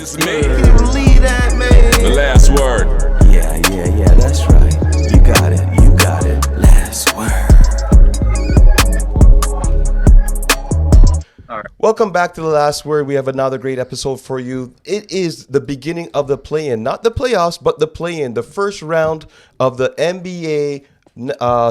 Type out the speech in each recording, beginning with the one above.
It's me. Can you believe that, man? The last word. Yeah, that's right. You got it. Last word. All right. Welcome back to The Last Word. We have another great episode for you. It is the beginning of the play-in, not the playoffs, but the play-in. The first round of the NBA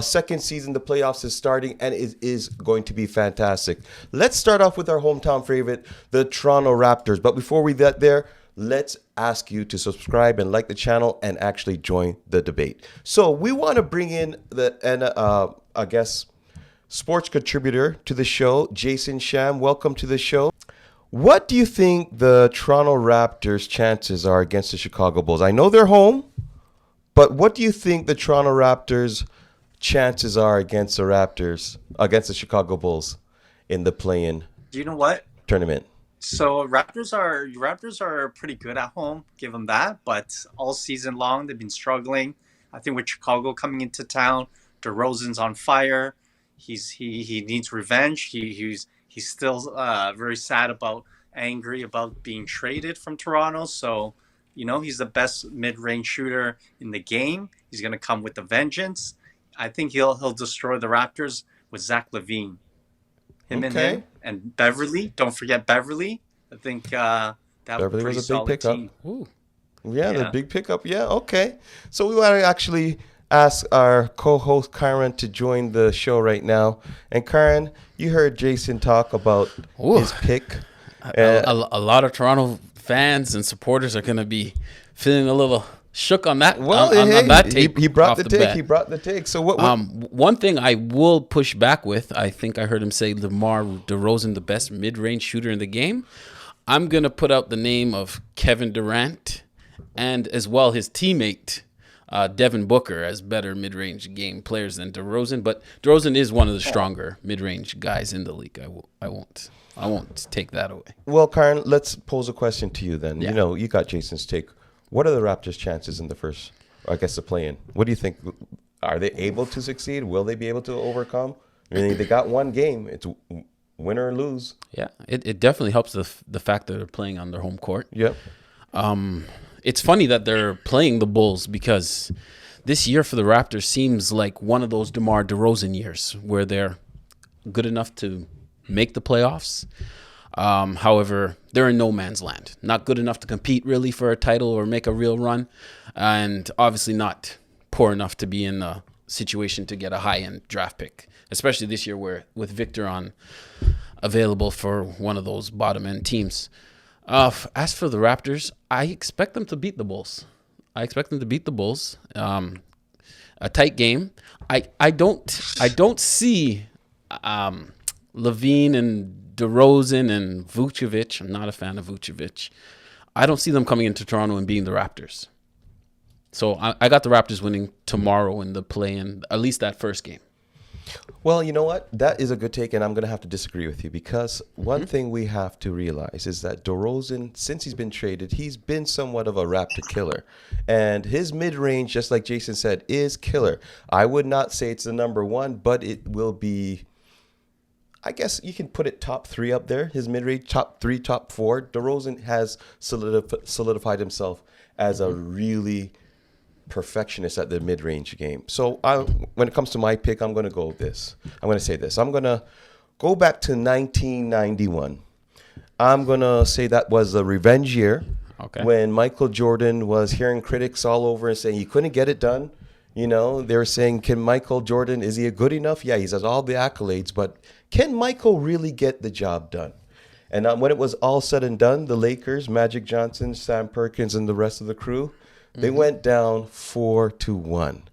second season. The playoffs is starting, and it is going to be fantastic. Let's start off with our hometown favorite, the Toronto Raptors. But before we get there, let's ask you to subscribe and like the channel and actually join the debate. So we want to bring in I guess, sports contributor to the show, Jason Sham. Welcome to the show. What do you think the Toronto Raptors' chances are against the Chicago Bulls? I know they're home, but what do you think the Toronto Raptors' chances are against the Chicago Bulls in the play-in Do you know what? tournament? So Raptors are pretty good at home, give them that. But all season long they've been struggling. I think with Chicago coming into town, DeRozan's on fire. He needs revenge. He's still very sad angry about being traded from Toronto. So, he's the best mid-range shooter in the game. He's gonna come with a vengeance. I think he'll destroy the Raptors with Zach LaVine. Him and Beverly. Don't forget Beverly. I think that Beverly was a was a big solid pickup. team. Ooh. Yeah. The big pickup. Yeah, okay. So we want to actually ask our co-host Karen to join the show right now. And Karen, you heard Jason talk about his pick. A lot of Toronto fans and supporters are going to be feeling a little shook on that. Well, on that take. He brought off the the take. bat. He brought the take. So what? One thing I will push back with, I think I heard him say DeMar DeRozan, the best mid-range shooter in the game. I'm going to put out the name of Kevin Durant and as well his teammate, Devin Booker, as better mid-range game players than DeRozan. But DeRozan is one of the stronger mid-range guys in the league. I won't take that away. Well, Karen, let's pose a question to you then. Yeah. You got Jason's take. What are the Raptors' chances in the first, I guess, the play-in? What do you think? Are they able to succeed? Will they be able to overcome? I mean, they got one game. It's win or lose. Yeah, it definitely helps the fact that they're playing on their home court. Yep. It's funny that they're playing the Bulls because this year for the Raptors seems like one of those DeMar DeRozan years where they're good enough to make the playoffs. However, they're in no man's land. Not good enough to compete really for a title or make a real run. And obviously not poor enough to be in a situation to get a high-end draft pick, especially this year with Victor on available for one of those bottom-end teams. As for the Raptors, I expect them to beat the Bulls. A tight game. I don't see Levine and DeRozan and Vucevic. I'm not a fan of Vucevic. I don't see them coming into Toronto and beating the Raptors. So I got the Raptors winning tomorrow in the play-in, at least that first game. Well, you know what? That is a good take, and I'm going to have to disagree with you because one thing we have to realize is that DeRozan, since he's been traded, he's been somewhat of a Raptor killer. And his mid-range, just like Jason said, is killer. I would not say it's the number one, but it will be, I guess you can put it top three up there. His mid-range, top three, top four. DeRozan has solidified himself as a really perfectionist at the mid-range game. So when it comes to my pick, I'm going to go with this. I'm going to say this. I'm going to go back to 1991. I'm going to say that was a revenge year when Michael Jordan was hearing critics all over and saying he couldn't get it done. They were saying, can Michael Jordan, is he good enough? Yeah, he has all the accolades, but can Michael really get the job done? And when it was all said and done, the Lakers, Magic Johnson, Sam Perkins, and the rest of the crew, they went down 4-1.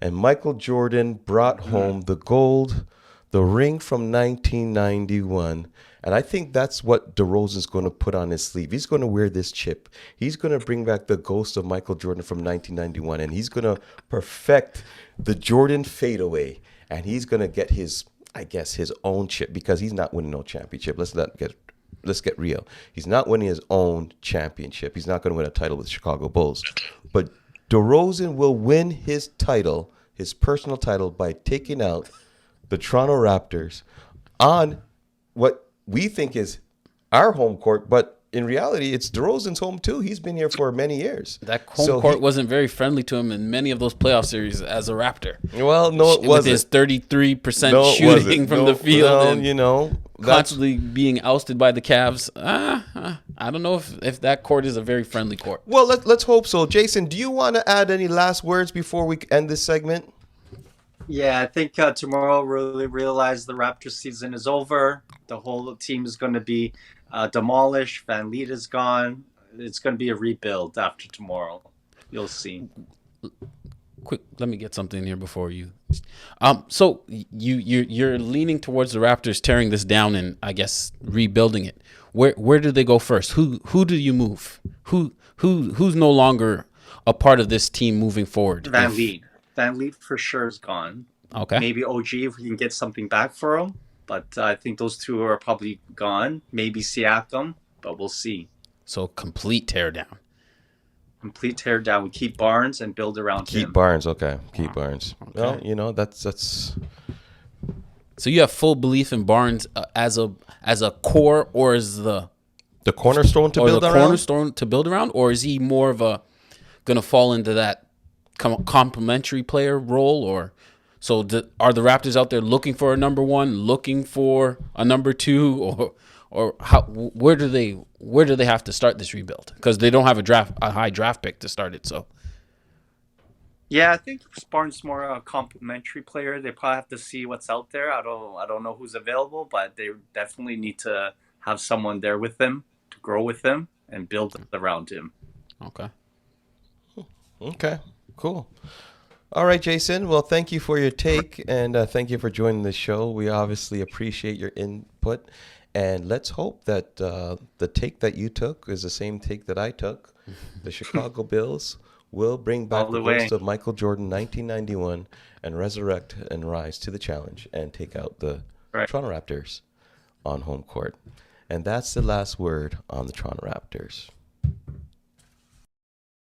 And Michael Jordan brought home the gold, the ring from 1991. And I think that's what DeRozan's going to put on his sleeve. He's going to wear this chip. He's going to bring back the ghost of Michael Jordan from 1991. And he's going to perfect the Jordan fadeaway. And he's going to get his own chip because he's not winning no championship. Let's get real. He's not winning his own championship. He's not going to win a title with the Chicago Bulls. But DeRozan will win his title, his personal title, by taking out the Toronto Raptors on what we think is our home court, but in reality, it's DeRozan's home too. He's been here for many years. That home court wasn't very friendly to him in many of those playoff series as a Raptor. Well, no, it wasn't. With his 33% shooting from the field, and constantly being ousted by the Cavs. I don't know if that court is a very friendly court. Well, let's hope so. Jason, do you want to add any last words before we end this segment? Yeah, I think tomorrow really realize the Raptors season is over. The whole team is going to be demolished. Van Vliet is gone. It's going to be a rebuild after tomorrow. You'll see. Quick, let me get something here before you. So you're leaning towards the Raptors tearing this down and I guess rebuilding it. Where do they go first? Who do you move? Who's no longer a part of this team moving forward? Van Vliet. Van Vliet for sure is gone. Okay. Maybe OG if we can get something back for him. But I think those two are probably gone. Maybe Siakam, but we'll see. So complete teardown. Complete teardown. We keep Barnes and build around him. Keep Barnes, okay. Keep Barnes. Okay. Well, that's. So you have full belief in Barnes as a core, or as the cornerstone to build around? Cornerstone to build around, or is he more of a going to fall into that complementary player role, or so are the Raptors out there looking for a number one, looking for a number two, or how where do they have to start this rebuild, because they don't have a high draft pick to start it? So yeah, I think Barnes is more a complementary player. They probably have to see what's out there. I don't know who's available, but they definitely need to have someone there with them to grow with them and build around him. Okay. Cool. All right, Jason. Well, thank you for your take, and thank you for joining the show. We obviously appreciate your input, and let's hope that the take that you took is the same take that I took. The Chicago Bulls will bring back the ghost of Michael Jordan 1991 and resurrect and rise to the challenge and take out the Toronto Raptors on home court. And that's the last word on the Toronto Raptors.